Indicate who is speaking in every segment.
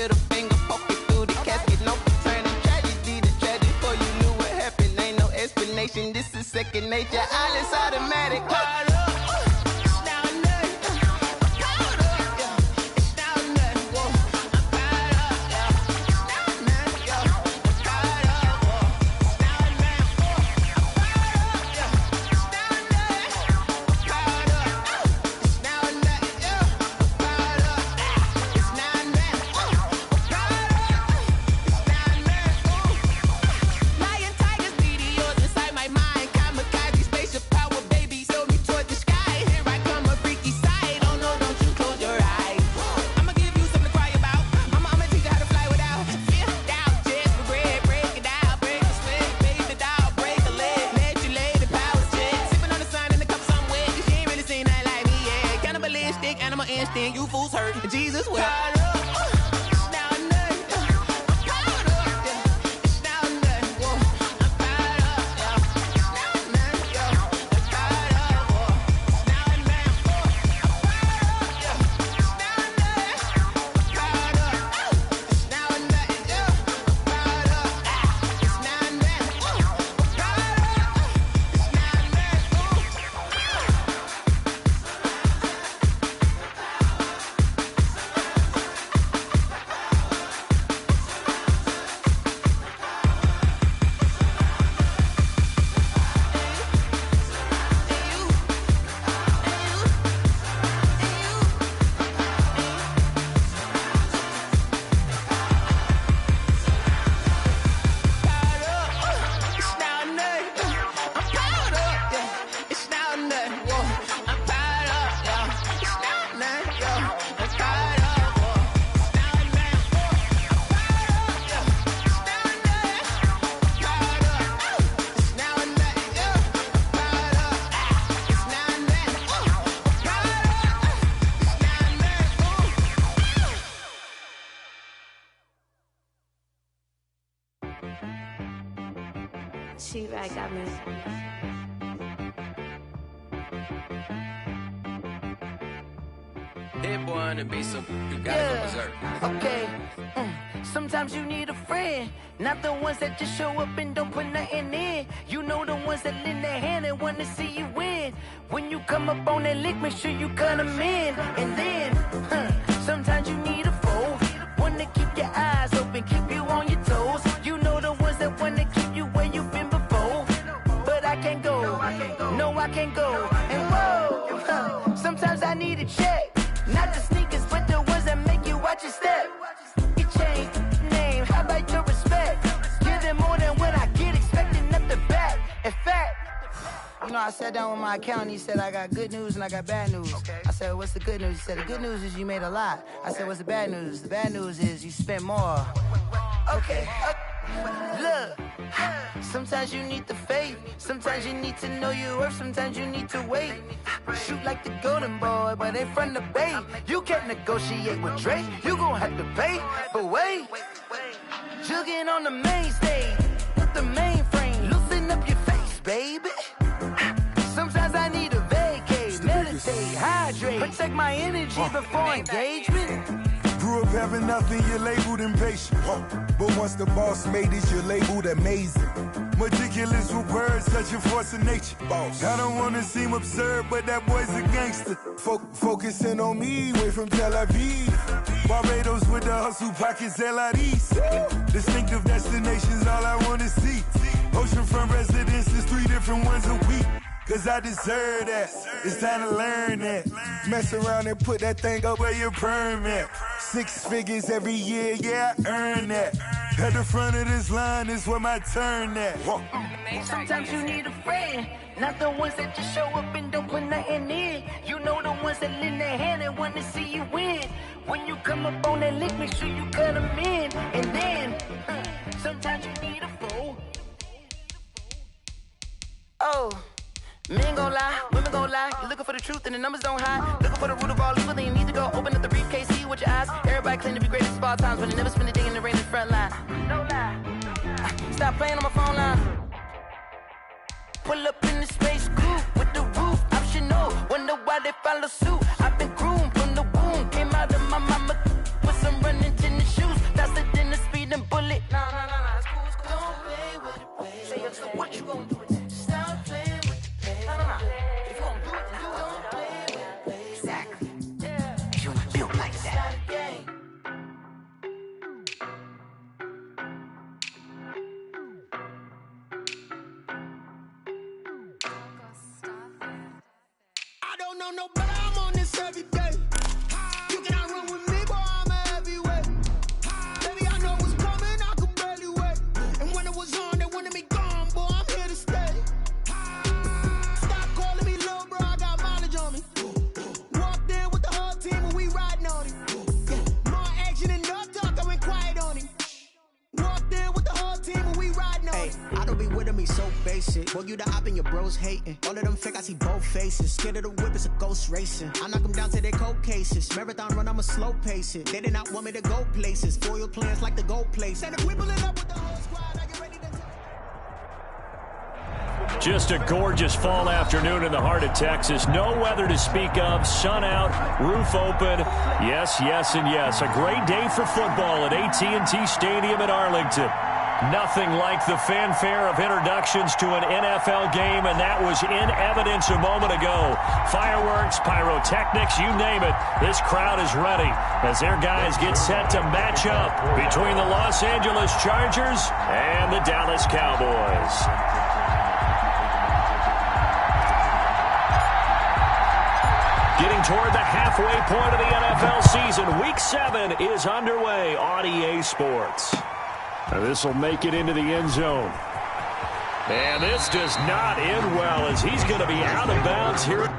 Speaker 1: middle finger poking through the casket. No turning tragedy to tragic. Before you knew what happened, ain't no explanation. This is second nature. All is automatic. You fools hurt. Jesus will.
Speaker 2: She-Rag got me.
Speaker 3: Hit boy on the beat, so you gotta go berserk.
Speaker 4: Okay. Sometimes you need a friend, not the ones that just show up and don't put nothing in. You know the ones that lend their hand and wanna see you win. When you come up on that lick, make sure you cut them in. And then, sometimes you need a foe, one to keep your eyes open, keep you on your toes. You know the ones that wanna keep you where you've been before. But I can't go, no I can't go. And whoa, sometimes I need a check. Not the sneakers, but the ones that make you watch your step. You change name, how about your respect? Give them more than what I get, expecting up the back. In fact, you know, I sat down with my accountant, he said, I got good news and I got bad news. Okay. I said, what's the good news? He said, the good news is you made a lot. I said, what's the bad news? The bad news is you spent more. Okay. Look, sometimes you need the faith, sometimes you need to know your worth, sometimes you need to wait. Shoot like the golden boy, but they from the bay. You can't negotiate with Drake, you gon' have to pay. But wait, jugging on the main stage with the mainframe, loosen up your face, baby. Sometimes I need a vacate, meditate, hydrate, protect my energy before engagement.
Speaker 5: Grew up having nothing, you're labeled impatient. But once the boss made it, you're labeled amazing. Meticulous with words, such a force of nature. I don't wanna seem absurd, but that boy's a gangster. Focusing on me, way from Tel Aviv. Barbados with the hustle pockets, LIDs. Distinctive destinations, all I wanna see. Oceanfront residences, 3 different ones a week. Cause I deserve that, it's time to learn that. Mess around and put that thing up where your permit. 6 figures every year, yeah, I earn that. At the front of this line is where my turn at.
Speaker 4: Sometimes you need a friend, not the ones that just show up and don't put nothing in. You know the ones that lend their hand and want to see you win. When you come up on that lick, make sure you cut them in. And then, sometimes you need a foe. Oh. Men gon' lie, women gon' lie. You're looking for the truth and the numbers don't hide. Looking for the root of all evil, then you need to go open up the briefcase, see with your eyes. Everybody claim to be greatest of all times, but they never spend a day in the rain in the front line. No lie. Stop playing on my phone line. Pull up in the space coupe with the roof optional. Wonder why they follow suit. I've been groomed from the womb. Came out of my mama with some running tennis shoes.
Speaker 1: don't know, but I'm on this every day. You cannot run with me, boy, I'm a heavyweight. Baby, I know what's coming, I could barely wait. And when it was on, they wanted me gone, boy, I'm here to stay. Stop calling me little bro, I got mileage on me. Walked in with the whole team and we riding on him. Yeah, more action and no talk, I went quiet on him. Walked in with the whole team and we riding on him.
Speaker 6: I don't be with him, he's so basic. Boy, you the op and your bros hating. All of them fake, I see both faces. Scared of the whip, it's a ghost racing. I knock them down to their cold cases. Marathon run, I'ma slow pace it. They did not want me to go places. Foil plans like the gold place. And if we pull it up with the whole squad, I get ready to...
Speaker 7: Just a gorgeous fall afternoon in the heart of Texas. No weather to speak of. Sun out, roof open. Yes, yes, and yes. A great day for football at AT&T Stadium in Arlington. Nothing like the fanfare of introductions to an NFL game, and that was in evidence a moment ago. Fireworks, pyrotechnics, you name it. This crowd is ready as their guys get set to match up between the Los Angeles Chargers and the Dallas Cowboys. Getting toward the halfway point of the NFL season, Week 7 is underway on EA Sports. This will make it into the end zone. And this does not end well as he's going to be out of bounds here.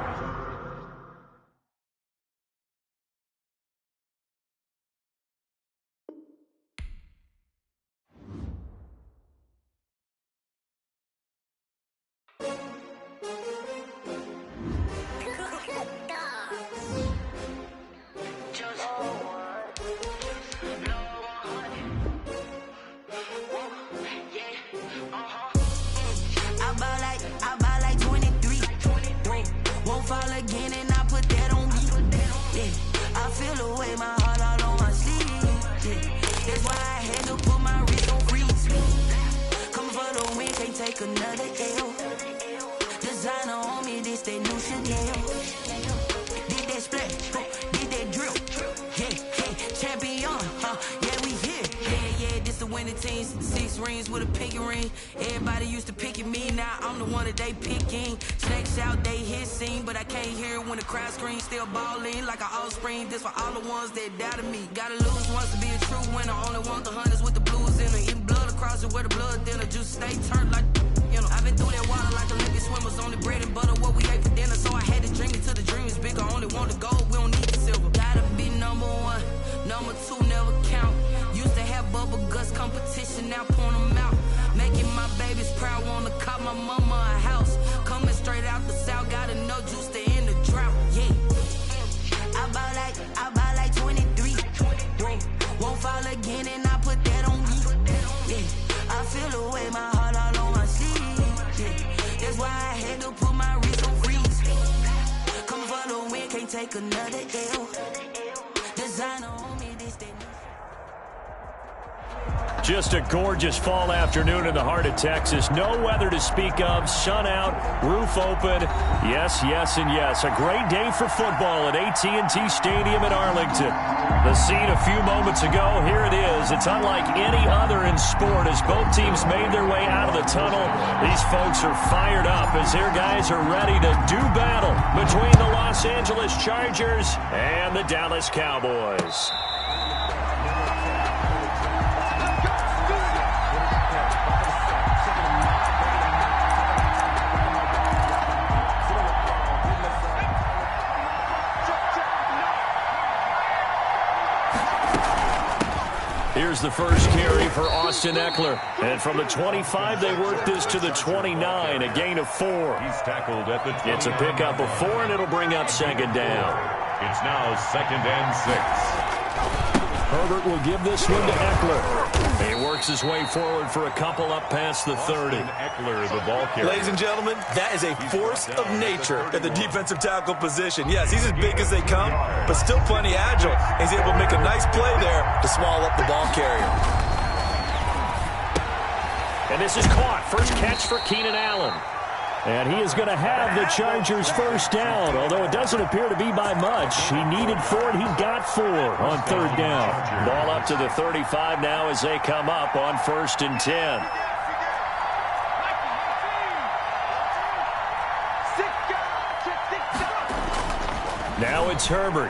Speaker 7: Just a gorgeous fall afternoon in the heart of Texas. No weather to speak of. Sun out, roof open. Yes, yes, and yes. A great day for football at AT&T Stadium in Arlington. The scene a few moments ago, here it is. It's unlike any other in sport as both teams made their way out of the tunnel. These folks are fired up as their guys are ready to do battle between the Los Angeles Chargers and the Dallas Cowboys. Here's the first carry for Austin Eckler. And from the 25, they work this to the 29, a gain of 4.
Speaker 8: He's tackled at the 20.
Speaker 7: It's a pickup of 4, and it'll bring up second down.
Speaker 8: It's now 2nd and 6.
Speaker 7: Herbert will give this one to Eckler. He works his way forward for a couple up past the 30.
Speaker 8: Eckler, the ball carrier.
Speaker 9: Ladies and gentlemen, that is a force of nature at the defensive tackle position. Yes, he's as big as they come, but still plenty agile. He's able to make a nice play there to swallow up the ball carrier.
Speaker 7: And this is caught. First catch for Keenan Allen. And he is going to have the Chargers first down, although it doesn't appear to be by much. He needed 4, and he got 4 on 3rd down. Ball up to the 35 now as they come up on 1st and 10. Now it's Herbert.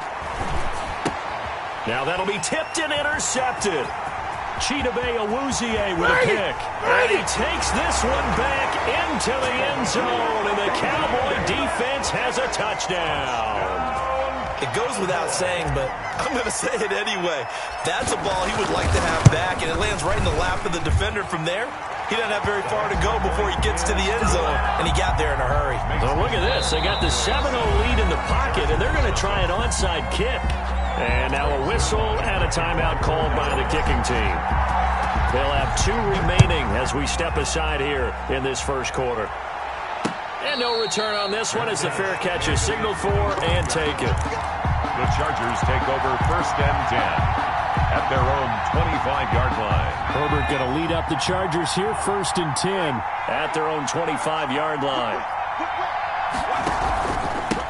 Speaker 7: Now that'll be tipped and intercepted. Chidobe with a pick. And he takes this one back into the end zone, and the Cowboy defense has a touchdown.
Speaker 9: It goes without saying, but I'm going to say it anyway. That's a ball he would like to have back, and it lands right in the lap of the defender from there. He doesn't have very far to go before he gets to the end zone, and he got there in a hurry.
Speaker 7: So look at this. They got the 7-0 lead in the pocket, and they're going to try an onside kick. And now a whistle and a timeout called by the kicking team. They'll have 2 remaining as we step aside here in this first quarter. And no return on this one as the fair catch is signaled for and taken.
Speaker 8: The Chargers take over 1st and 10 at their own 25-yard line.
Speaker 7: Herbert going to lead up the Chargers here, 1st and 10 at their own 25-yard line.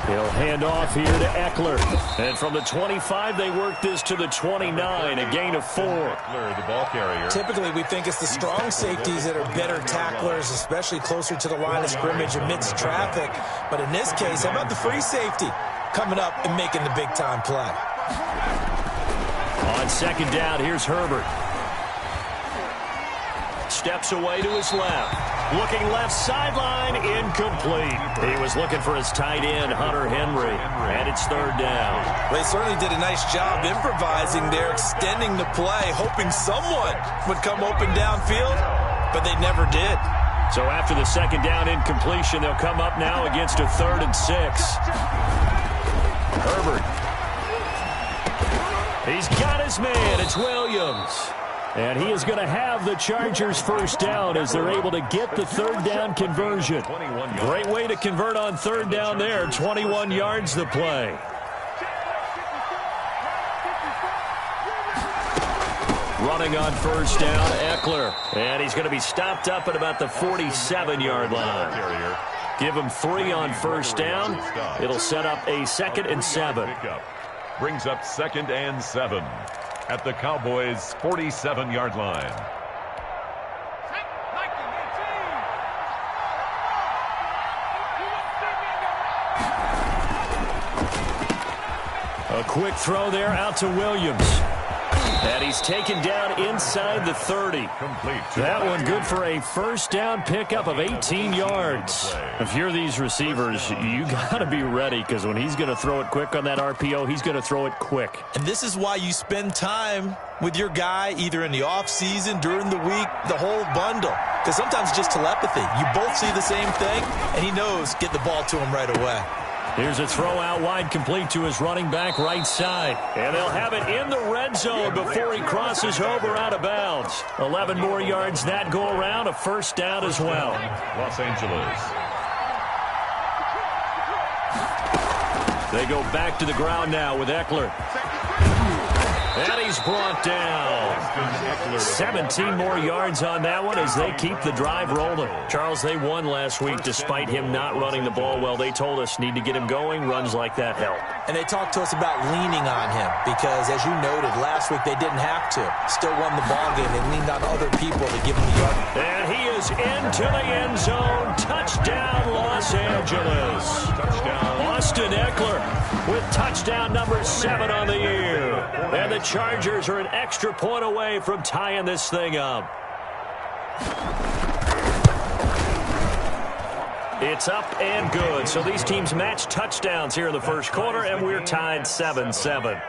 Speaker 7: He'll hand off here to Eckler. And from the 25, they work this to the 29, a gain of 4.
Speaker 8: Eckler, the ball carrier.
Speaker 9: Typically, we think it's the strong safeties that are better tacklers, especially closer to the line of scrimmage amidst traffic. But in this case, how about the free safety coming up and making the big-time play?
Speaker 7: On 2nd down, here's Herbert. Steps away to his left. Looking left sideline, incomplete. He was looking for his tight end, Hunter Henry, and it's 3rd down.
Speaker 9: They certainly did a nice job improvising there, extending the play, hoping someone would come open downfield, but they never did.
Speaker 7: So after the 2nd down incompletion, they'll come up now against a 3rd and 6. Herbert. He's got his man. It's Williams. And he is going to have the Chargers 1st down as they're able to get the 3rd down conversion. Great way to convert on 3rd down there. 21 yards the play. Running on 1st down, Eckler. And he's going to be stopped up at about the 47-yard line. Give him 3 on 1st down. It'll set up a 2nd and 7.
Speaker 8: Brings up 2nd and 7. At the Cowboys' 47-yard line.
Speaker 7: A quick throw there out to Williams. And he's taken down inside the 30.
Speaker 8: Complete.
Speaker 7: That one good for a 1st down pickup of 18 yards. If you're these receivers, you got to be ready because when he's going to throw it quick on that RPO, he's going to throw it quick.
Speaker 9: And this is why you spend time with your guy either in the offseason, during the week, the whole bundle. Because sometimes just telepathy. You both see the same thing, and he knows get the ball to him right away.
Speaker 7: Here's a throw out wide complete to his running back right side. And they'll have it in the red zone before he crosses over out of bounds. 11 more yards that go around, a 1st down as well.
Speaker 8: Los Angeles.
Speaker 7: They go back to the ground now with Eckler. And he's brought down. 17 more yards on that one as they keep the drive rolling. Charles, they won last week despite him not running the ball well. They told us need to get him going. Runs like that help.
Speaker 9: And they talked to us about leaning on him because, as you noted, last week they didn't have to. Still won the ball game. They leaned on other people to give him the yard.
Speaker 7: And he is into the end zone. Touchdown, Los Angeles.
Speaker 8: Touchdown.
Speaker 7: Austin Eckler with touchdown number 7 on the year. And the Chargers are an extra point away from tying this thing up. It's up and good. So these teams match touchdowns here in the first quarter, and we're tied 7-7.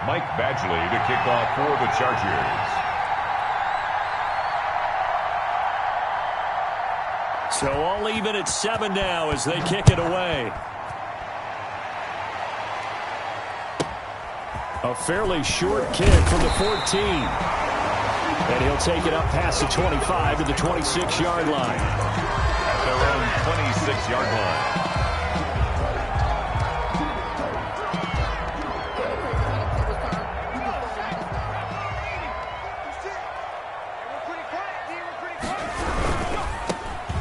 Speaker 8: Mike Badgley to kick off for the Chargers.
Speaker 7: So all even at 7 now as they kick it away. A fairly short kick from the 14. And he'll take it up past the 25 to the 26-yard line.
Speaker 8: At their own 26-yard line.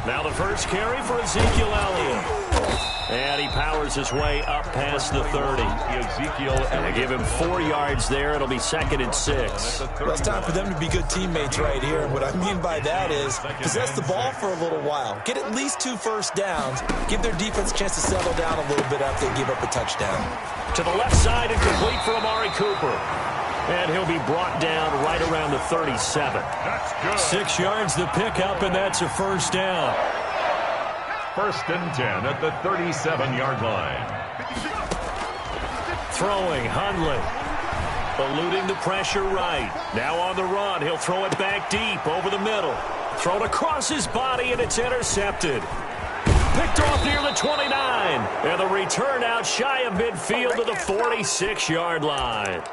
Speaker 7: Now the first carry for Ezekiel Elliott. And he powers his way up past the 30. And they give him 4 yards there. It'll be 2nd and 6.
Speaker 9: Well, it's time for them to be good teammates right here. And what I mean by that is possess the ball for a little while. Get at least 2 first downs. Give their defense a chance to settle down a little bit after they give up a touchdown.
Speaker 7: To the left side and complete for Amari Cooper. And he'll be brought down right around the 37. 6 yards the pickup, and that's a first down.
Speaker 8: 1st and 10 at the 37-yard line.
Speaker 7: Throwing, Hundley. Eluding the pressure right. Now on the run. He'll throw it back deep over the middle. Thrown across his body, and it's intercepted. Picked off near the 29. And the return out shy of midfield to the 46-yard line.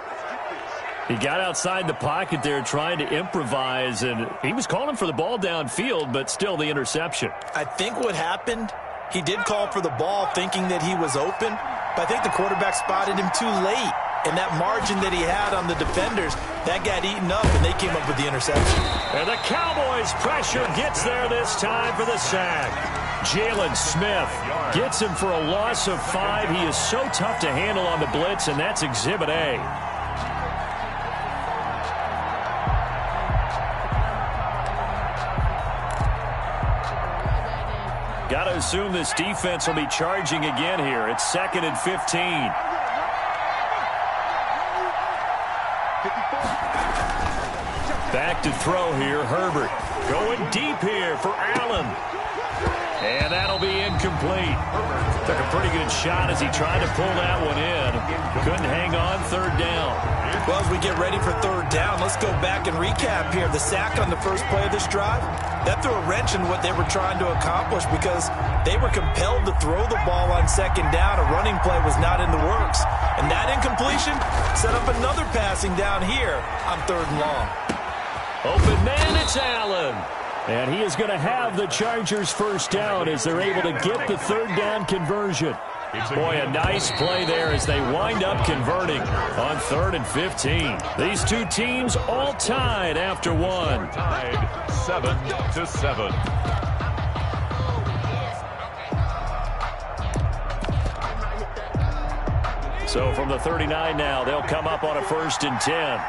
Speaker 7: He got outside the pocket there trying to improvise, and he was calling for the ball downfield, but still the interception.
Speaker 9: I think what happened, he did call for the ball thinking that he was open, but I think the quarterback spotted him too late. And that margin that he had on the defenders, that got eaten up, and they came up with the interception.
Speaker 7: And the Cowboys' pressure gets there this time for the sack. Jalen Smith gets him for a loss of 5. He is so tough to handle on the blitz, and that's Exhibit A. Got to assume this defense will be charging again here. It's 2nd and 15. Back to throw here, Herbert. Going deep here for Allen. And that'll be incomplete. Took a pretty good shot as he tried to pull that one in. Couldn't hang on, 3rd down.
Speaker 9: Well, as we get ready for 3rd down, let's go back and recap here. The sack on the first play of this drive, that threw a wrench in what they were trying to accomplish because they were compelled to throw the ball on 2nd down. A running play was not in the works. And that incompletion set up another passing down here on 3rd and long.
Speaker 7: Open man, it's Allen. And he is going to have the Chargers first down as they're able to get the 3rd down conversion. Boy, a nice play there as they wind up converting on 3rd and 15. These two teams all tied after one.
Speaker 8: Tied 7-7.
Speaker 7: So from the 39 now, they'll come up on a 1st and 10.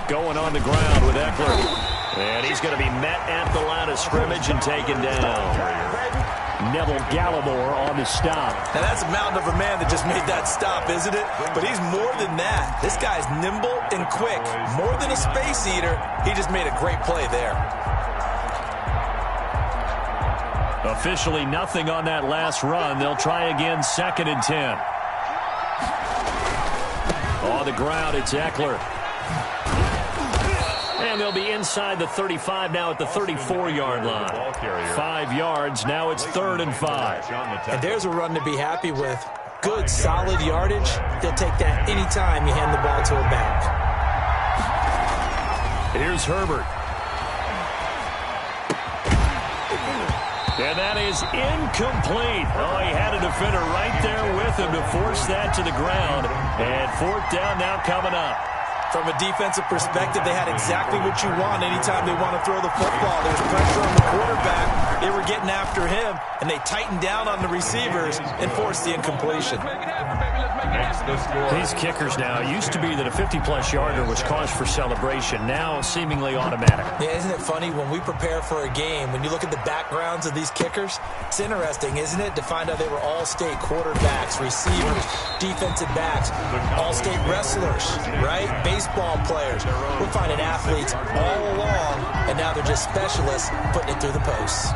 Speaker 7: Going on the ground with Eckler. And he's going to be met at the line of scrimmage and taken down. Neville Gallimore on the stop.
Speaker 9: Now that's a mountain of a man that just made that stop, isn't it? But he's more than that. This guy's nimble and quick. More than a space eater, he just made a great play there.
Speaker 7: Officially nothing on that last run. They'll try again, 2nd and 10. On the ground, it's Eckler. And they'll be inside the 35 now at the 34-yard line. 5 yards. Now it's 3rd and 5.
Speaker 9: And there's a run to be happy with. Good, solid yardage. They'll take that anytime you hand the ball to a back.
Speaker 7: Here's Herbert. And that is incomplete. Oh, he had a defender right there with him to force that to the ground. And 4th down now coming up.
Speaker 9: From a defensive perspective, they had exactly what you want anytime they want to throw the football. There's pressure on the quarterback. They were getting after him, and they tightened down on the receivers and forced the incompletion.
Speaker 7: These kickers now, it used to be that a 50-plus yarder was cause for celebration. Now seemingly automatic.
Speaker 9: Yeah, isn't it funny when we prepare for a game, when you look at the backgrounds of these kickers, it's interesting, isn't it, to find out they were all-state quarterbacks, receivers, defensive backs, all-state wrestlers, right? Baseball players. We're finding athletes all along, and now they're just specialists putting it through the posts.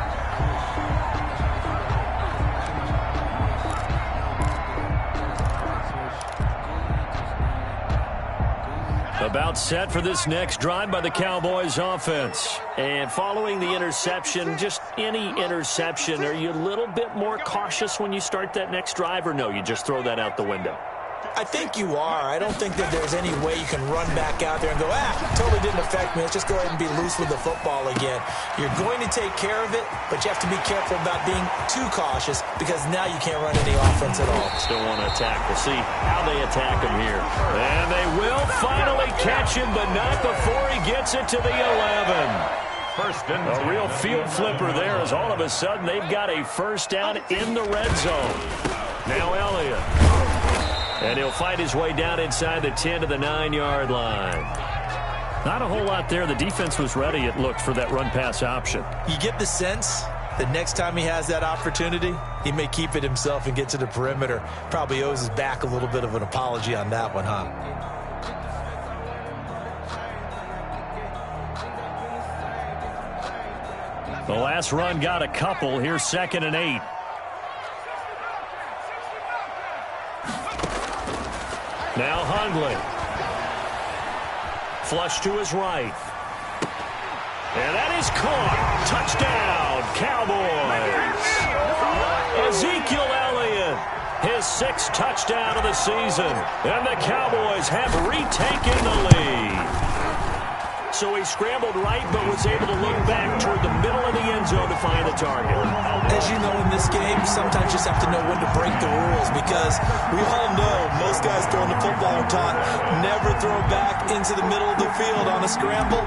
Speaker 7: About set for this next drive by the Cowboys offense. And following the interception, just any interception, are you a little bit more cautious when you start that next drive, or no, you just throw that out the window?
Speaker 9: I think you are. I don't think that there's any way you can run back out there and go, totally didn't affect me. Let's just go ahead and be loose with the football again. You're going to take care of it, but you have to be careful about being too cautious because now you can't run any offense at all.
Speaker 7: Still want to attack. We'll see how they attack him here. And they will finally catch him, but not before he gets it to the 11.
Speaker 8: First and
Speaker 7: A
Speaker 8: 10.
Speaker 7: real field flipper there as all of a sudden they've got a first down in the red zone. Now Elliott. And he'll fight his way down inside the 10 to the 9-yard line. Not a whole lot there. The defense was ready, it looked, for that run-pass option.
Speaker 9: You get the sense that next time he has that opportunity, he may keep it himself and get to the perimeter. Probably owes his back a little bit of an apology on that one, huh?
Speaker 7: The last run got a couple. Here's 2nd and 8. Now Hundley. Flush to his right. And that is caught. Touchdown, Cowboys. Ezekiel Elliott, his 6th touchdown of the season. And the Cowboys have retaken the lead. So he scrambled right, but was able to look back toward the middle of the end zone to find the target.
Speaker 9: As you know, in this game, sometimes you just have to know when to break the rules, because we all know most guys throwing the football are taught never throw back into the middle of the field on a scramble.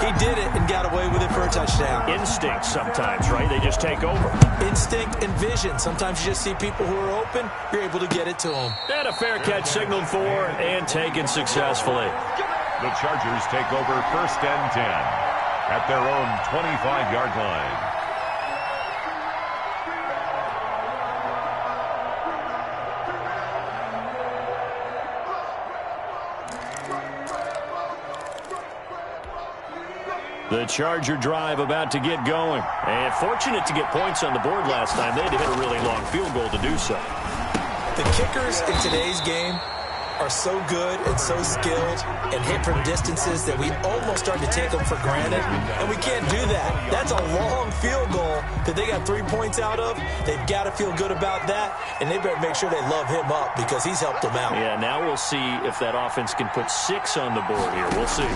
Speaker 9: He did it and got away with it for a touchdown.
Speaker 7: Instinct sometimes, right? They just take over.
Speaker 9: Instinct and vision. Sometimes you just see people who are open, you're able to get it to them.
Speaker 7: And a fair catch signaled for and taken successfully.
Speaker 8: The Chargers take over 1st and 10 at their own 25-yard line.
Speaker 7: The Charger drive about to get going. And fortunate to get points on the board last time. They had to hit a really long field goal to do so.
Speaker 9: The kickers in today's game are so good and so skilled and hit from distances that we almost start to take them for granted, and we can't do that. That's a long field goal that they got 3 points out of. They've got to feel good about that, and they better make sure they love him up because he's helped them out.
Speaker 7: Yeah, now we'll see if that offense can put 6 on the board here. We'll see.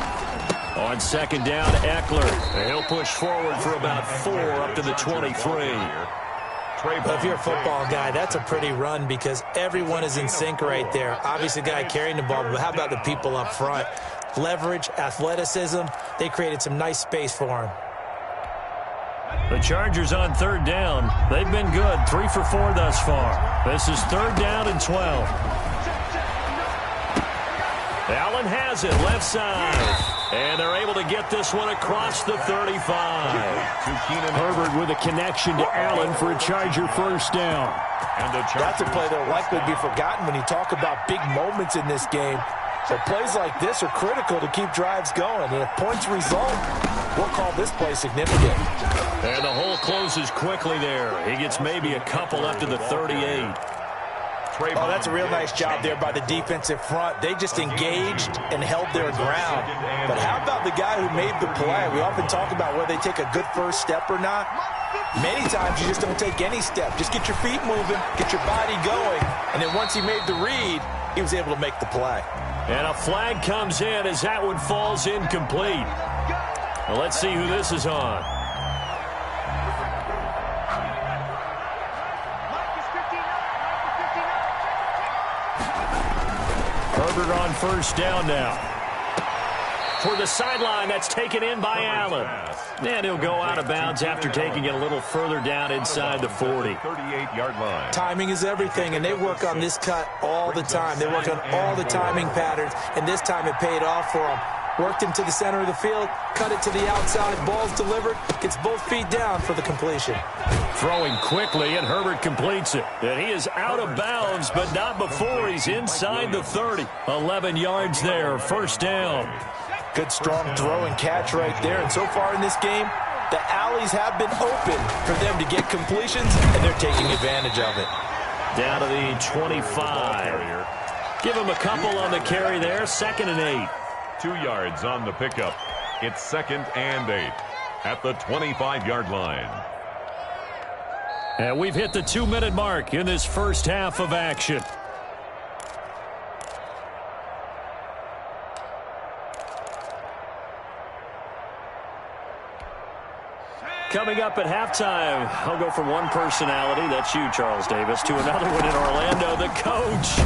Speaker 7: On 2nd down, Eckler. He'll push forward for about 4 up to the 23.
Speaker 9: Well, if you're a football guy, that's a pretty run because everyone is in sync right there. Obviously, the guy carrying the ball, but how about the people up front? Leverage, athleticism, they created some nice space for him.
Speaker 7: The Chargers on 3rd down. They've been good, 3 for 4 thus far. This is 3rd down and 12. Allen has it, left side. And they're able to get this one across the 35. Herbert with a connection to Allen for a Charger first down.
Speaker 9: And that's a play that will likely be forgotten when you talk about big moments in this game. So plays like this are critical to keep drives going. And if points result, we'll call this play significant.
Speaker 7: And the hole closes quickly there. He gets maybe a couple up to the 38.
Speaker 9: Oh, that's a real nice job there by the defensive front. They just engaged and held their ground. But how about the guy who made the play? We often talk about whether they take a good first step or not. Many times you just don't take any step. Just get your feet moving, get your body going. And then once he made the read, he was able to make the play.
Speaker 7: And a flag comes in as that one falls incomplete. Well, let's see who this is on. Herbert on first down now. For the sideline, that's taken in by Allen. And he'll go out of bounds after taking it a little further down inside the 40.
Speaker 8: 38-yard line.
Speaker 9: Timing is everything, and they work on this cut all the time. They work on all the timing patterns, and this time it paid off for them. Worked him to the center of the field, cut it to the outside, ball's delivered, gets both feet down for the completion.
Speaker 7: Throwing quickly, and Herbert completes it. And he is out of bounds, but not before he's inside the 30. 11 yards there, first down.
Speaker 9: Good strong throw and catch right there. And so far in this game, the alleys have been open for them to get completions, and they're taking advantage of it.
Speaker 7: Down to the 25. Give him a couple on the carry there, 2nd and 8.
Speaker 8: 2 yards on the pickup. It's 2nd and 8 at the 25-yard line.
Speaker 7: And we've hit the 2-minute mark in this first half of action. Coming up at halftime, I'll go from one personality, that's you, Charles Davis, to another one in Orlando. The coach,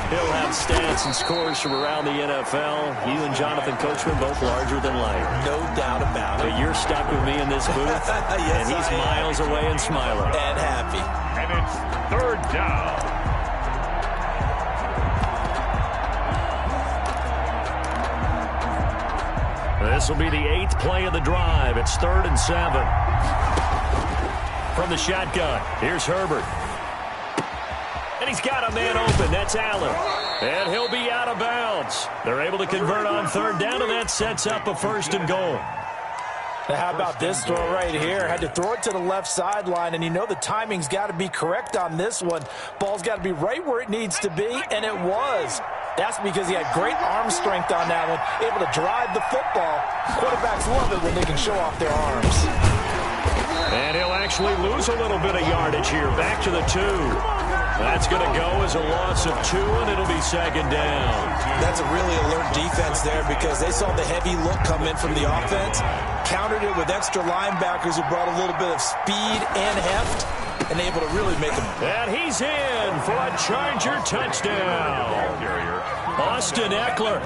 Speaker 7: he'll have Stan highlights and scores from around the NFL. You and Jonathan Coachman both larger than life.
Speaker 9: No doubt about it.
Speaker 7: But you're stuck with me in this booth,
Speaker 9: yes,
Speaker 7: and he's miles away and smiling.
Speaker 9: And happy.
Speaker 8: And it's third down.
Speaker 7: This will be the 8th play of the drive. It's 3rd and 7. From the shotgun, here's Herbert. And he's got a man open. That's Allen. And he'll be out of bounds. They're able to convert on 3rd down, and that sets up a 1st and goal.
Speaker 10: Now, how about this throw right here? Had to throw it to the left sideline, and you know the timing's got to be correct on this one. Ball's got to be right where it needs to be, and it was. That's because he had great arm strength on that one, able to drive the football. Quarterbacks love it when they can show off their arms.
Speaker 7: And he'll actually lose a little bit of yardage here. Back to the 2. That's going to go as a loss of 2, and it'll be 2nd down.
Speaker 9: That's a really alert defense there because they saw the heavy look come in from the offense, countered it with extra linebackers who brought a little bit of speed and heft, and able to really make them.
Speaker 7: And he's in for a Charger touchdown. Austin Eckler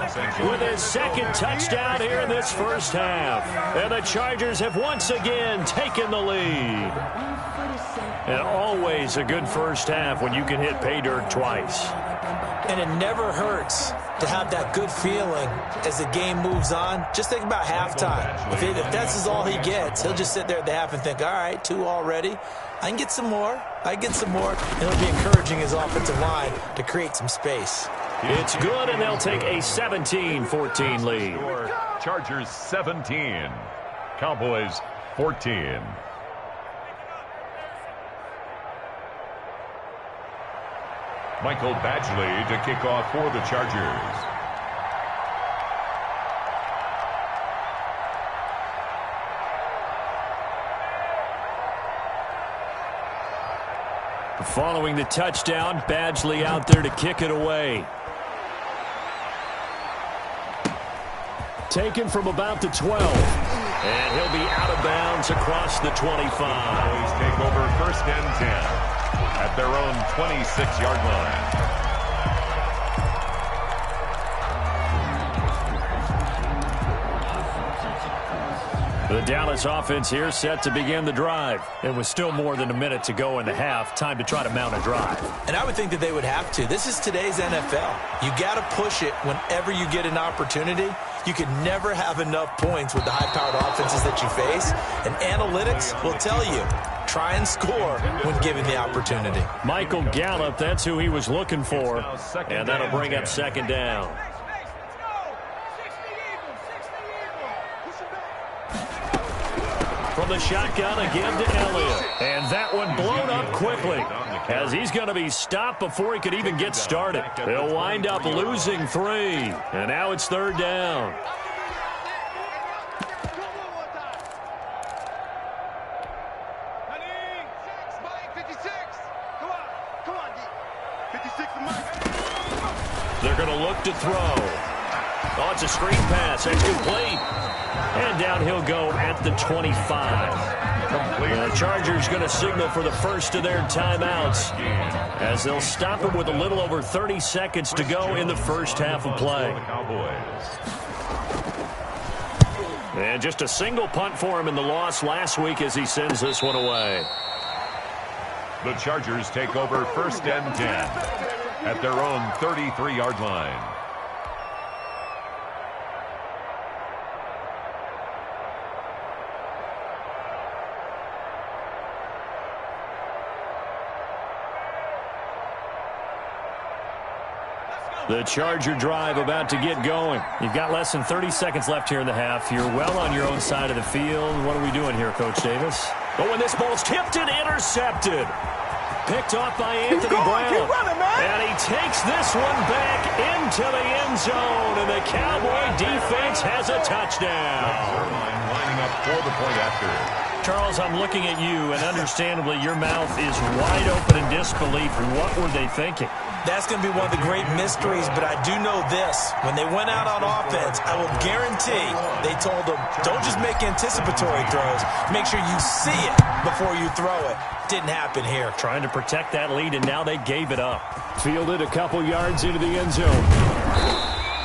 Speaker 7: with his 2nd touchdown here in this first half. And the Chargers have once again taken the lead. And always a good first half when you can hit pay dirt twice.
Speaker 10: And it never hurts to have that good feeling as the game moves on. Just think about halftime. If that's all he gets, he'll just sit there at the half and think, all right, 2 already. I can get some more. I can get some more. And it'll be encouraging his offensive line to create some space.
Speaker 7: It's good, and they'll take a 17-14 lead.
Speaker 8: Chargers 17. Cowboys 14. Michael Badgley to kick off for the Chargers.
Speaker 7: Following the touchdown, Badgley out there to kick it away. Taken from about the 12. And he'll be out of bounds across the 25.
Speaker 8: Cowboys take over 1st and 10 at their own 26-yard line.
Speaker 7: The Dallas offense here set to begin the drive. It was still more than a minute to go in the half. Time to try to mount a drive.
Speaker 9: And I would think that they would have to. This is today's NFL. You got to push it whenever you get an opportunity. You can never have enough points with the high-powered offenses that you face. And analytics will tell you, try and score when given the opportunity.
Speaker 7: Michael Gallup, that's who he was looking for. And that'll bring up 2nd down. From the shotgun again to Elliott. And that one blown up quickly as he's going to be stopped before he could even get started. They'll wind up losing 3. And now it's 3rd down. They're going to look to throw. Oh, it's a screen pass. That's complete. And down he'll go at the 25. The Chargers going to signal for the first of their timeouts as they'll stop him with a little over 30 seconds to go in the first half of play. And just a single punt for him in the loss last week as he sends this one away.
Speaker 8: The Chargers take over 1st and 10 at their own 33-yard line.
Speaker 7: The Charger drive about to get going. You've got less than 30 seconds left here in the half. You're well on your own side of the field. What are we doing here, Coach Davis? Oh, and this ball's tipped and intercepted. Picked off by Anthony Brown.
Speaker 1: Keep running, man.
Speaker 7: And he takes this one back into the end zone. And the Cowboy defense has a touchdown.
Speaker 8: Lining up for the point after.
Speaker 7: Charles, I'm looking at you, and understandably your mouth is wide open in disbelief. What were they thinking?
Speaker 10: That's going to be one of the great mysteries, but I do know this. When they went out on offense, I will guarantee they told them, don't just make anticipatory throws. Make sure you see it before you throw it. Didn't happen here.
Speaker 7: Trying to protect that lead, and now they gave it up. Fielded a couple yards into the end zone.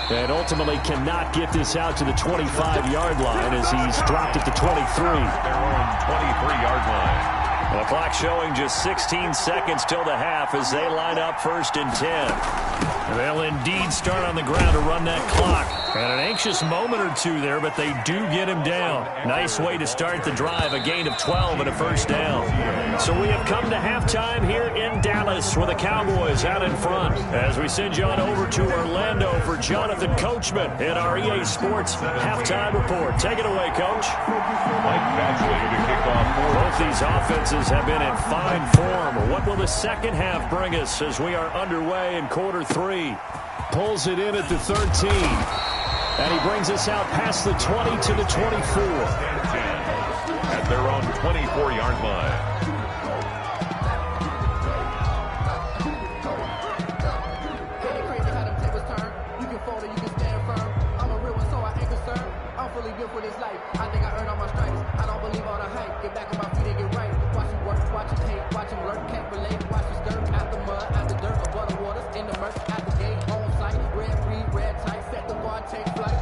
Speaker 7: And ultimately cannot get this out to the 25-yard line as he's dropped it to 23.
Speaker 8: Their own 23-yard line.
Speaker 7: The clock showing just 16 seconds till the half as they line up 1st and 10. They'll indeed start on the ground to run that clock. And an anxious moment or two there, but they do get him down. Nice way to start the drive, a gain of 12 and a 1st down. So we have come to halftime here in Dallas with the Cowboys out in front. As we send you on over to Orlando for Jonathan Coachman in our EA Sports halftime report. Take it away, Coach.
Speaker 8: Mike Batchley to kick off.
Speaker 7: Both these offenses have been in fine form. What will the second half bring us as we are underway in quarter 3? Pulls it in at the 13. And he brings us out past the 20 to the 24.
Speaker 8: At their own 24-yard line.
Speaker 1: Crazy how them tables turn. You can fold it, you can stand firm. I'm a real one, so I ain't concerned. I'm fully built for this life. I think I earned all my stripes. I don't believe all the hype. Get back on my feet and get right. Watch you work, watch you hate, watch him lurk, can't relate. Watch you stir out the mud, out the dirt, above the waters, in the murk, at the gate, on site. Red free, red tight, set the bar, take flight.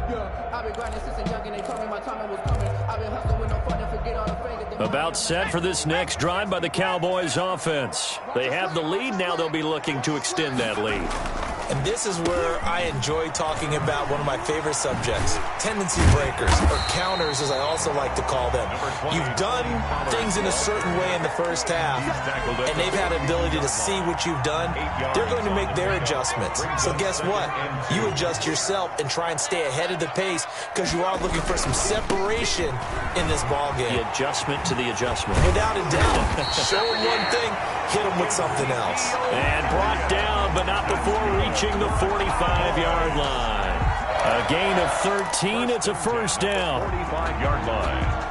Speaker 1: Yeah, I've been grinding since a youngin'. They told me my time was coming. I've been hustling with no fun and forget all the fame.
Speaker 7: About set for this next drive by the Cowboys offense. They have the lead. Now they'll be looking to extend that lead.
Speaker 10: And this is where I enjoy talking about one of my favorite subjects, tendency breakers, or counters as I also like to call them. You've done things in a certain way in the first half, and they've had an ability to see what you've done. They're going to make their adjustments. So guess what? You adjust yourself and try and stay ahead of the pace because you are looking for some separation in this ballgame.
Speaker 7: The adjustment to the adjustment.
Speaker 10: Without a doubt. Show them one thing, hit them with something else.
Speaker 7: And brought down, but not before reaching the 45-yard line. A gain of 13. It's a 1st down.
Speaker 8: 45-yard line.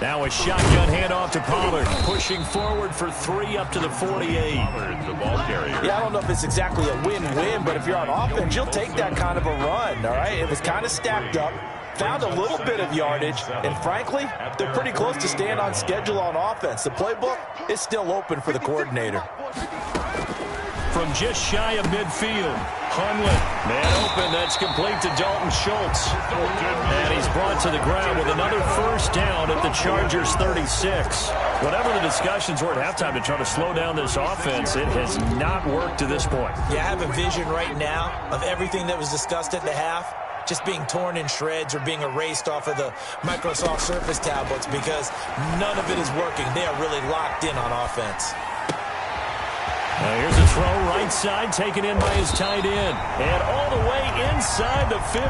Speaker 7: Now a shotgun handoff to Pollard, pushing forward for 3 up to the 48.
Speaker 8: Pollard, the ball carrier.
Speaker 10: Yeah, I don't know if it's exactly a win-win, but if you're on offense, you'll take that kind of a run, all right? It was kind of stacked up. Found a little bit of yardage, and frankly, they're pretty close to staying on schedule on offense. The playbook is still open for the coordinator.
Speaker 7: From just shy of midfield, Hunley, man open, that's complete to Dalton Schultz. And he's brought to the ground with another 1st down at the Chargers' 36. Whatever the discussions were at halftime to try to slow down this offense, it has not worked to this point.
Speaker 10: Yeah, I have a vision right now of everything that was discussed at the half just being torn in shreds or being erased off of the Microsoft Surface tablets because none of it is working. They are really locked in on offense.
Speaker 7: Now here's a throw right side taken in by his tight end. And all the way inside the 15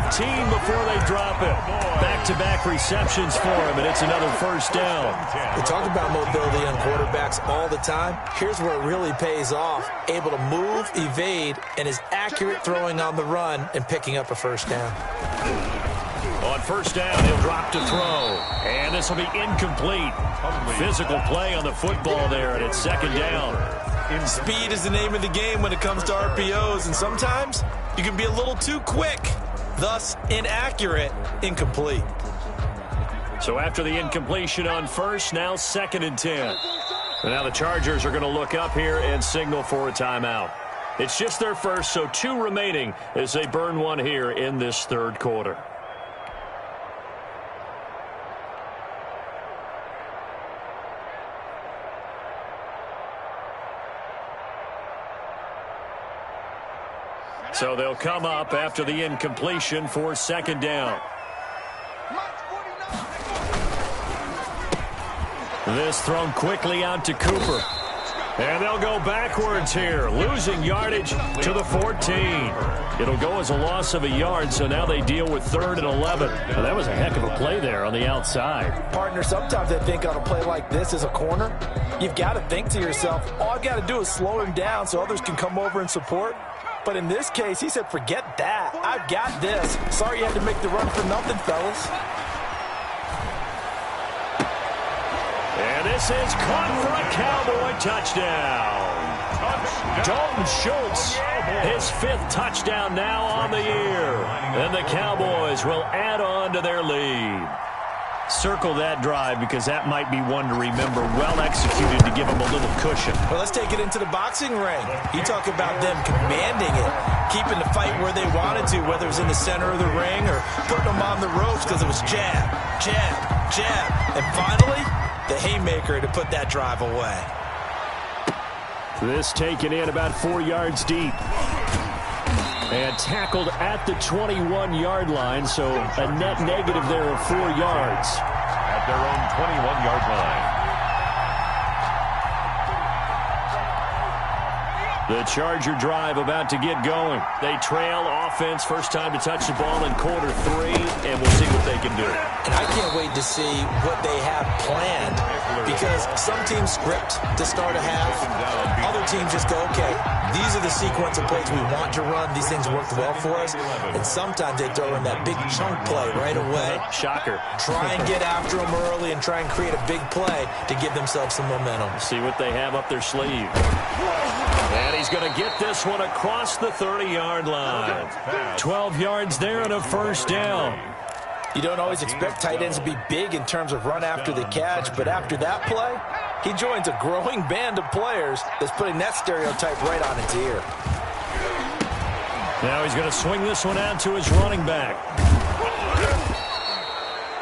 Speaker 7: before they drop it. Back-to-back receptions for him, and it's another 1st down.
Speaker 10: We talk about mobility on quarterbacks all the time. Here's where it really pays off. Able to move, evade, and is accurate throwing on the run and picking up a 1st down.
Speaker 7: On 1st down, he'll drop to throw. And this will be incomplete. Physical play on the football there, and it's 2nd down.
Speaker 10: Speed is the name of the game when it comes to RPOs, and sometimes you can be a little too quick, thus inaccurate, incomplete.
Speaker 7: So after the incompletion on 1st, now 2nd and 10. And now the Chargers are going to look up here and signal for a timeout. It's just their first, so 2 remaining as they burn one here in this 3rd quarter. So they'll come up after the incompletion for 2nd down. This thrown quickly out to Cooper. And they'll go backwards here, losing yardage to the 14. It'll go as a loss of a yard, so now they deal with 3rd and 11. Well, that was a heck of a play there on the outside.
Speaker 10: Partner, sometimes I think on a play like this as a corner, you've got to think to yourself, all I've got to do is slow him down so others can come over and support. But in this case, he said, forget that. I've got this. Sorry you had to make the run for nothing, fellas.
Speaker 7: And this is caught for a Cowboy touchdown. Dalton Schultz, his 5th touchdown now on the year. And the Cowboys will add on to their lead. Circle that drive because that might be one to remember. Well executed to give them a little cushion.
Speaker 10: Well, let's take it into the boxing ring. You talk about them commanding it, keeping the fight where they wanted to, whether it was in the center of the ring or putting them on the ropes because it was jab, jab, jab. And finally, the haymaker to put that drive away.
Speaker 7: This taken in about 4 yards deep. And tackled at the 21-yard line, so a net negative there of 4 yards.
Speaker 8: At their own 21-yard line.
Speaker 7: The Charger drive about to get going. They trail offense, first time to touch the ball in quarter 3, and we'll see what they can do.
Speaker 10: And I can't wait to see what they have planned, because some teams script to start a half. Other teams just go, okay, these are the sequence of plays we want to run. These things worked well for us. And sometimes they throw in that big chunk play right away.
Speaker 7: Shocker.
Speaker 10: Try and get after them early and try and create a big play to give themselves some momentum.
Speaker 7: See what they have up their sleeve. And he's going to get this one across the 30-yard line. 12 yards there and a first down.
Speaker 10: You don't always expect tight ends to be big in terms of run after the catch, but after that play, he joins a growing band of players that's putting that stereotype right on its ear.
Speaker 7: Now he's going to swing this one out to his running back.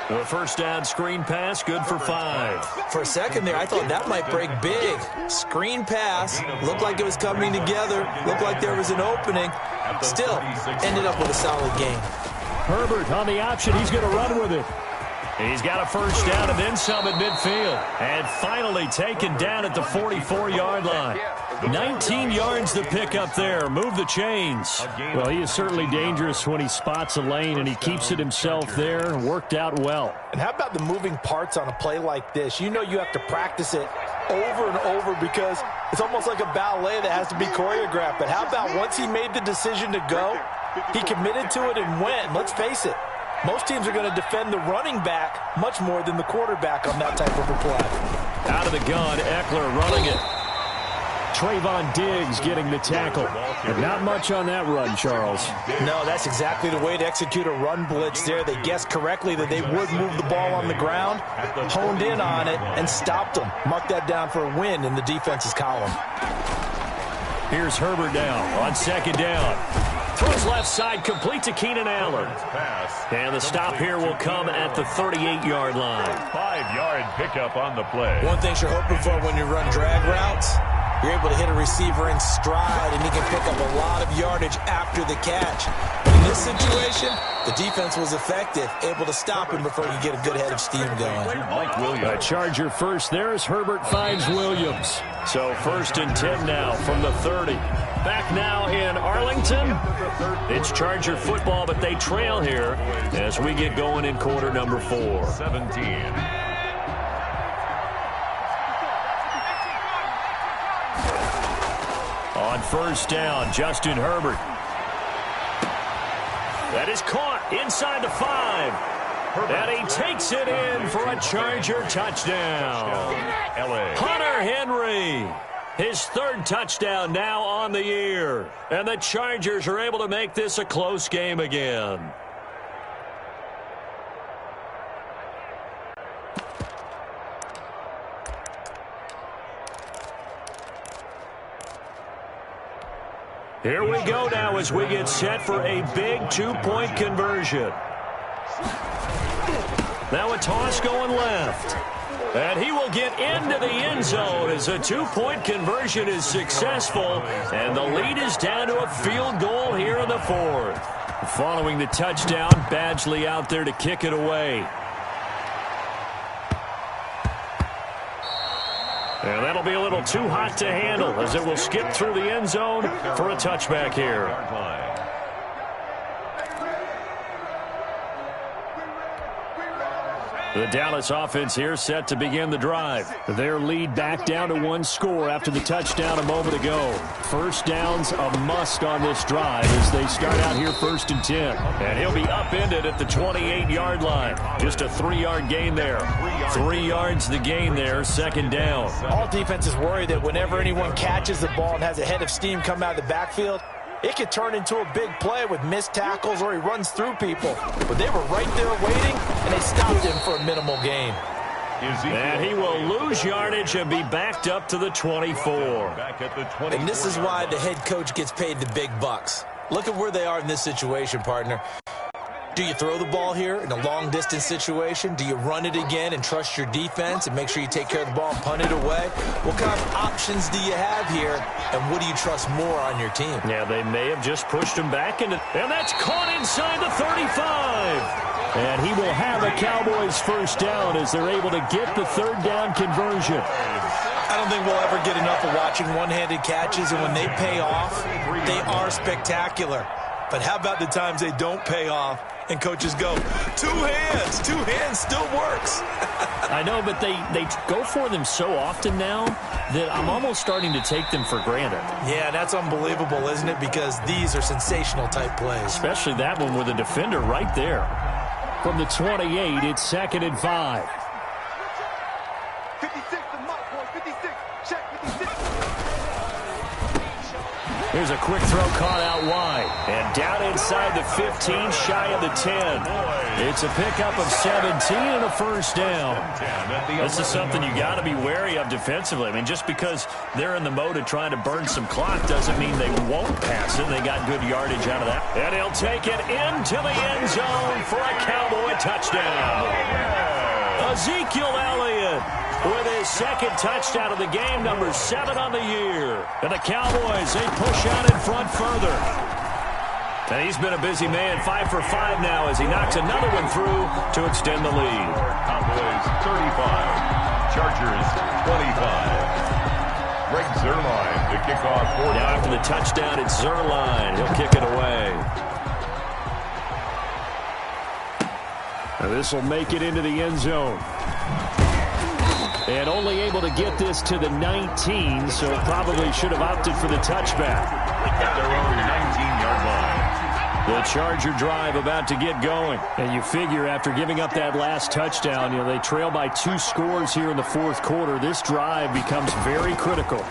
Speaker 7: The first down screen pass, good for 5.
Speaker 10: For a second there, I thought that might break big. Screen pass, looked like it was coming together, looked like there was an opening. Still, ended up with a solid game.
Speaker 7: Herbert on the option, he's going to run with it. He's got a first down and then some at midfield. And finally taken down at the 44-yard line. 19 yards to pick up there. Move the chains. Well, he is certainly dangerous when he spots a lane, and he keeps it himself there. Worked out well.
Speaker 10: And how about the moving parts on a play like this? You know you have to practice it over and over because it's almost like a ballet that has to be choreographed. But how about once he made the decision to go, he committed to it and went. Let's face it, most teams are going to defend the running back much more than the quarterback on that type of a play.
Speaker 7: Out of the gun, Eckler running it. Trayvon Diggs getting the tackle. But not much on that run, Charles.
Speaker 10: No, that's exactly the way to execute a run blitz there. They guessed correctly that they would move the ball on the ground, honed in on it, and stopped them. Mark that down for a win in the defense's column.
Speaker 7: Here's Herbert now on second down. Throws left side, complete to Keenan Allen. And the stop here will come at the 38-yard line.
Speaker 8: 5-yard pickup on the play.
Speaker 10: One thing you're hoping for when you run drag routes, you're able to hit a receiver in stride, and he can pick up a lot of yardage after the catch. But in this situation, the defense was effective, able to stop him before you get a good head of steam going.
Speaker 7: A Charger first there as Herbert finds Williams. So 1st and 10 now from the 30. Back now in Arlington. It's Charger football, but they trail here as we get going in quarter number 4.
Speaker 8: 17.
Speaker 7: On first down, Justin Herbert. That is caught inside the 5. And he takes it in for a Charger touchdown. Hunter Henry, his 3rd touchdown now on the year. And the Chargers are able to make this a close game again. Here we go now as we get set for a big 2-point conversion. Now a toss going left. And he will get into the end zone as a 2-point conversion is successful. And the lead is down to a field goal here in the 4th. Following the touchdown, Badgley out there to kick it away. And that'll be a little too hot to handle as it will skip through the end zone for a touchback here. The Dallas offense here set to begin the drive. Their lead back down to 1 score after the touchdown a moment ago. First down's a must on this drive as they start out here 1st and 10. And he'll be upended at the 28-yard line. Just a 3-yard gain there. 3 yards the gain there, 2nd down.
Speaker 10: All defenses worry that whenever anyone catches the ball and has a head of steam come out of the backfield, it could turn into a big play with missed tackles or he runs through people. But they were right there waiting, and they stopped him for a minimal gain.
Speaker 7: And he will lose yardage and be backed up to the 24.
Speaker 9: And this is why the head coach gets paid the big bucks. Look at where they are in this situation, partner. Do you throw the ball here in a long-distance situation? Do you run it again and trust your defense and make sure you take care of the ball and punt it away? What kind of options do you have here, and what do you trust more on your team?
Speaker 7: Yeah, they may have just pushed him back into, and that's caught inside the 35. And he will have a Cowboys first down as they're able to get the 3rd down conversion.
Speaker 9: I don't think we'll ever get enough of watching one-handed catches, and when they pay off, they are spectacular. But how about the times they don't pay off and coaches go, 2 hands, 2 hands still works.
Speaker 7: I know, but they go for them so often now that I'm almost starting to take them for granted.
Speaker 9: Yeah, that's unbelievable, isn't it? Because these are sensational type plays.
Speaker 7: Especially that one with a defender right there. From the 28, it's 2nd and 5.
Speaker 1: 56, the mark, boy, 56, check 56.
Speaker 7: Here's a quick throw caught out wide. And down inside the 15, shy of the 10. It's a pickup of 17 and a first down. This is something you got to be wary of defensively. I mean, just because they're in the mode of trying to burn some clock doesn't mean they won't pass it. They got good yardage out of that. And he'll take it into the end zone for a Cowboy touchdown. Ezekiel Elliott with his 2nd touchdown of the game, number 7 on the year. And the Cowboys, they push out in front further. And he's been a busy man, 5 for 5 now as he knocks another one through to extend the lead.
Speaker 8: Cowboys 35, Chargers 25. Greg Zuerlein to kick off.
Speaker 7: Now after the touchdown, it's Zuerlein. He'll kick it away. Now this will make it into the end zone. And only able to get this to the 19, so probably should have opted for the touchback.
Speaker 8: At their own 19-yard line.
Speaker 7: The Charger drive about to get going. And you figure after giving up that last touchdown, they trail by 2 scores here in the 4th quarter. This drive becomes very critical.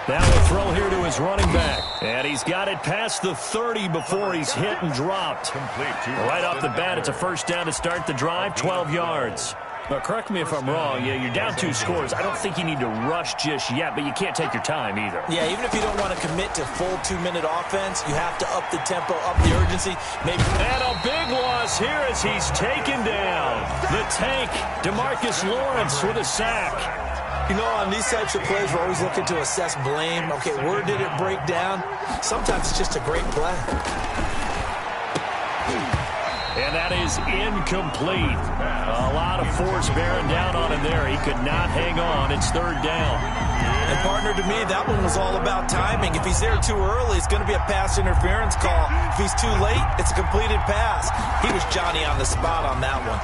Speaker 7: Now a throw here to his running back. And he's got it past the 30 before he's hit and dropped. Right off the bat, it's a first down to start the drive, 12 yards. But correct me if I'm wrong, you're down 2 scores. I don't think you need to rush just yet, but you can't take your time either.
Speaker 9: Yeah, even if you don't want to commit to full 2-minute offense, you have to up the tempo, up the urgency. Maybe.
Speaker 7: And a big loss here as he's taken down. The tank, DeMarcus Lawrence with a sack.
Speaker 9: You know, on these types of plays, we're always looking to assess blame. Okay, where did it break down? Sometimes it's just a great play.
Speaker 7: And that is incomplete. A lot of force bearing down on him there. He could not hang on. It's 3rd down.
Speaker 9: And, partner, to me, that one was all about timing. If he's there too early, it's going to be a pass interference call. If he's too late, it's a completed pass. He was Johnny on the spot on that one.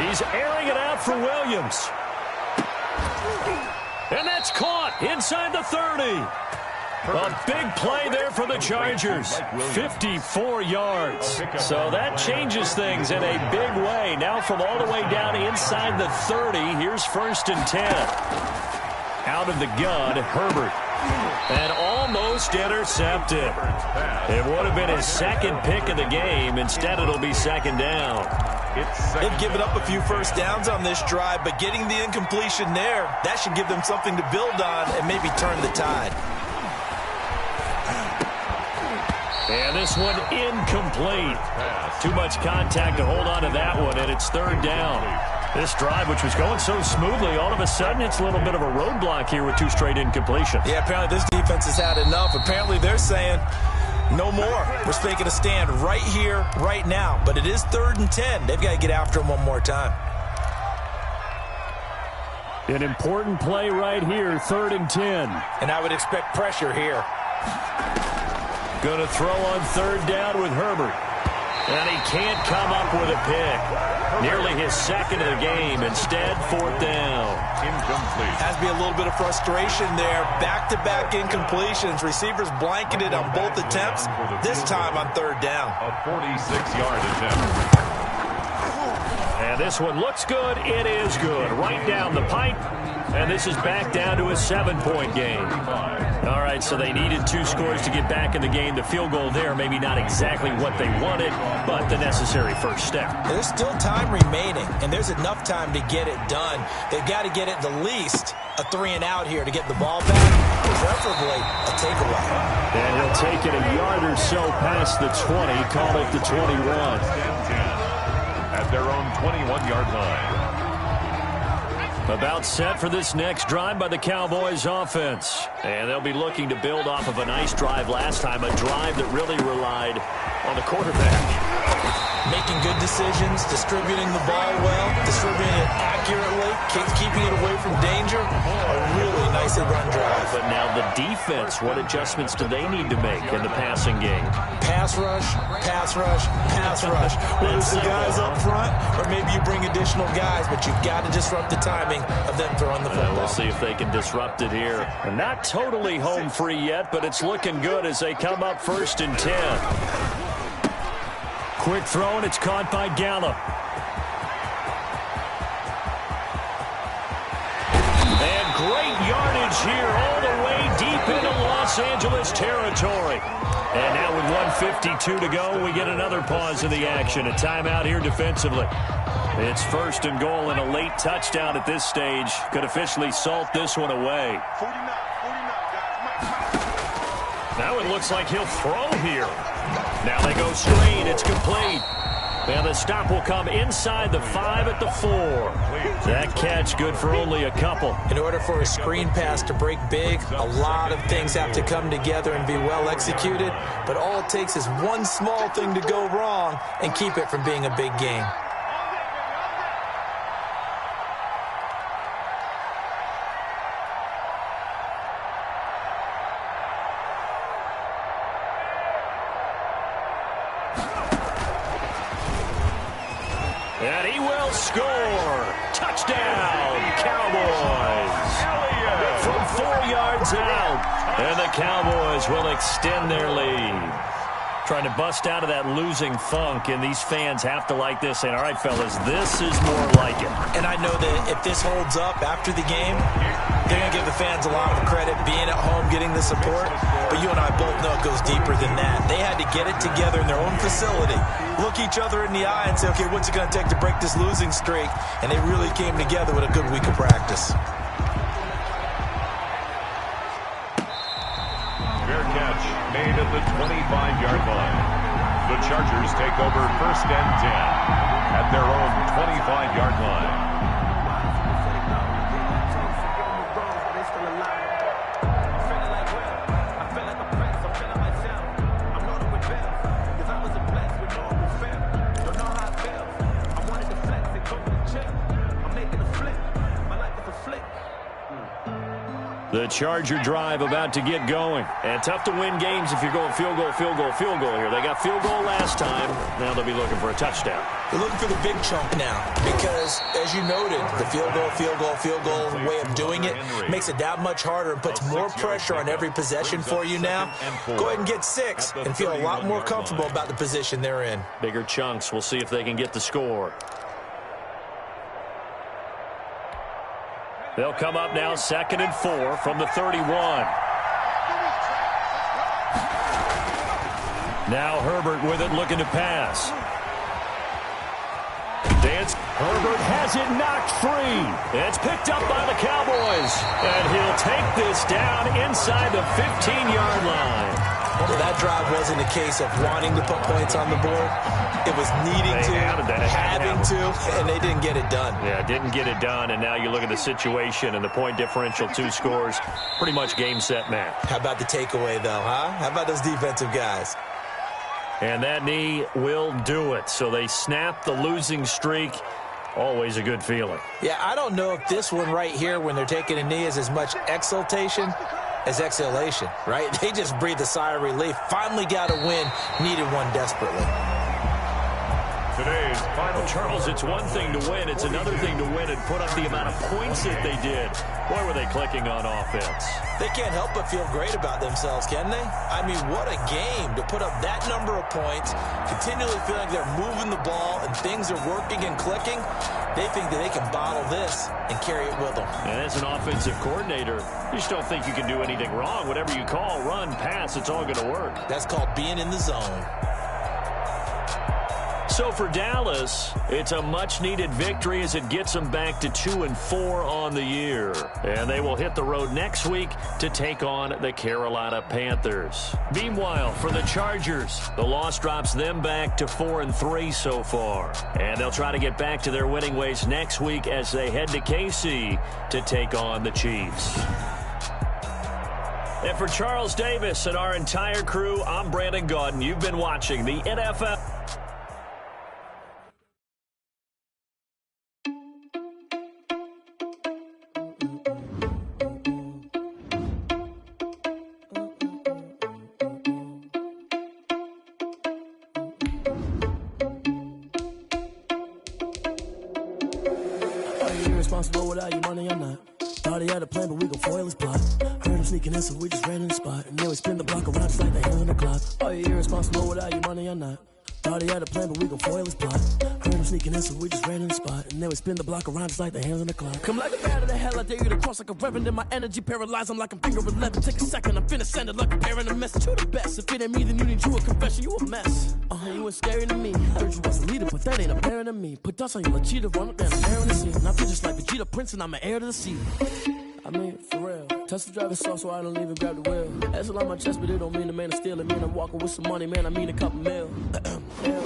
Speaker 7: He's airing it out for Williams. And that's caught inside the 30. A big play there for the Chargers. 54 yards. So that changes things in a big way. Now from all the way down inside the 30, here's 1st and 10. Out of the gun, Herbert. And almost intercepted. It would have been his 2nd pick of the game. Instead, it'll be 2nd down.
Speaker 9: They've given up a few first downs on this drive, but getting the incompletion there, that should give them something to build on and maybe turn the tide.
Speaker 7: And this one incomplete. Too much contact to hold on to that one, and it's 3rd down. This drive, which was going so smoothly, all of a sudden it's a little bit of a roadblock here with 2 straight incompletions.
Speaker 9: Yeah, apparently this defense has had enough. Apparently they're saying, no more. We're making a stand right here, right now. But it is 3rd and 10. They've got to get after him one more time.
Speaker 7: An important play right here, 3rd and 10.
Speaker 10: And I would expect pressure here.
Speaker 7: Going to throw on 3rd down with Herbert. And he can't come up with a pick. Nearly his 2nd of the game. Instead, 4th down.
Speaker 8: Incomplete.
Speaker 9: Has to be a little bit of frustration there. Back-to-back incompletions. Receivers blanketed on both attempts. This time on 3rd down.
Speaker 8: A 46-yard attempt.
Speaker 7: And this one looks good. It is good. Right down the pipe. And this is back down to a 7-point game. All right, so they needed 2 scores to get back in the game. The field goal there, maybe not exactly what they wanted, but the necessary first step.
Speaker 10: There's still time remaining, and there's enough time to get it done. They've got to get it the least a 3-and-out here to get the ball back, preferably a takeaway.
Speaker 7: And he'll take it a yard or so past the 20, call it the 21.
Speaker 8: At their own 21-yard line.
Speaker 7: About set for this next drive by the Cowboys offense. And they'll be looking to build off of a nice drive last time, a drive that really relied on the quarterback.
Speaker 10: Making good decisions, distributing the ball well, distributing it accurately, keeping it away from danger. A really nicely run drive.
Speaker 7: But now the defense, what adjustments do they need to make in the passing game?
Speaker 10: Pass rush, pass rush, pass rush. Whether it's the guys up front or maybe you bring additional guys, but you've got to disrupt the timing of them throwing the football.
Speaker 7: We'll see if they can disrupt it here. Not totally home free yet, but it's looking good as they come up 1st and 10. Quick throw, and it's caught by Gallup. And great yardage here all the way deep into Los Angeles territory. And now with 1:52 to go, we get another pause in the action. A timeout here defensively. It's 1st and goal, and a late touchdown at this stage could officially salt this one away. Now it looks like he'll throw here. Now they go straight. It's complete. And the stop will come inside the 5 at the 4. That catch good for only a couple.
Speaker 10: In order for a screen pass to break big, a lot of things have to come together and be well executed. But all it takes is one small thing to go wrong and keep it from being a big game.
Speaker 7: And he will score. Touchdown, Cowboys. From 4 yards out. And the Cowboys will extend their lead. Trying to bust out of that losing funk, and these fans have to like this. And all right, fellas, this is more like it.
Speaker 10: And I know that if this holds up after the game, they're going to give the fans a lot of credit, being at home, getting the support. But you and I both know it goes deeper than that. They had to get it together in their own facility, look each other in the eye and say, okay, what's it going to take to break this losing streak? And they really came together with a good week of practice.
Speaker 8: Fair catch made at the 25-yard line. The Chargers take over 1st and 10 at their own 25-yard line.
Speaker 7: The Charger drive about to get going. And tough to win games if you're going field goal, field goal, field goal here. They got field goal last time. Now they'll be looking for a touchdown.
Speaker 10: They're looking for the big chunk now because, as you noted, the field goal way of doing it makes it that much harder and puts more pressure on every possession for you now. Go ahead and get 6 and feel a lot more comfortable about the position they're in.
Speaker 7: Bigger chunks. We'll see if they can get the score. They'll come up now 2nd and 4 from the 31. Now Herbert with it, looking to pass. Herbert has it knocked free. It's picked up by the Cowboys. And he'll take this down inside the 15-yard line.
Speaker 10: Well, that drive wasn't a case of wanting to put points on the board. It was needing to, having to, and they didn't get it done.
Speaker 7: Yeah, didn't get it done, and now you look at the situation and the point differential, 2 scores, pretty much game, set, match.
Speaker 10: How about the takeaway, though, huh? How about those defensive guys?
Speaker 7: And that knee will do it. So they snap the losing streak always a good feeling.
Speaker 10: Yeah, I don't know if this one right here, when they're taking a knee, is as much exultation as exhalation, right? They just breathe a sigh of relief. Finally got a win, needed one desperately.
Speaker 8: Today's final.
Speaker 7: Charles, it's one thing to win. It's another thing to win and put up the amount of points that they did. Boy, were they clicking on offense.
Speaker 10: They can't help but feel great about themselves, can they? I mean, what a game to put up that number of points, continually feeling like they're moving the ball and things are working and clicking. They think that they can bottle this and carry it with them.
Speaker 7: And as an offensive coordinator, you just don't think you can do anything wrong. Whatever you call, run, pass, it's all going to work.
Speaker 10: That's called being in the zone.
Speaker 7: So for Dallas, it's a much-needed victory as it gets them back to 2-4 on the year. And they will hit the road next week to take on the Carolina Panthers. Meanwhile, for the Chargers, the loss drops them back to 4-3 so far. And they'll try to get back to their winning ways next week as they head to KC to take on the Chiefs. And for Charles Davis and our entire crew, I'm Brandon Gaudin. You've been watching the NFL.
Speaker 11: Responsible without your money or not. Thought he had a plan, but we gon' foil his plot. Heard him sneaking in, so we just ran in the spot. And then we spin the block around just like the hand on the clock. Are you irresponsible without your money or not? Thought he had a plan, but we gon' foil his plot. Heard him sneaking in, so we just ran in the spot. And then we spin the block around just like the hands on the clock. Come like a bat of the hell, I dare you to cross like a reverend. In my energy paralyzed, I'm like I'm finger 11. Take a second, I'm finna send it like a parent a message. You the best, if it ain't me, then you need you a confession. You a mess. You was scary to me. Heard you was a leader, but that ain't apparent to me. Put dust on you, like cheetah, run up down, air in the scene. I feel just like Vegeta Prince, and I'm an heir to the sea. I mean, for real. Touch the driver's soft, so I don't even grab the wheel. That's a lot on my chest, but it don't mean the man is stealing. Man, I'm walking with some money, man, I mean a couple mil. Yeah.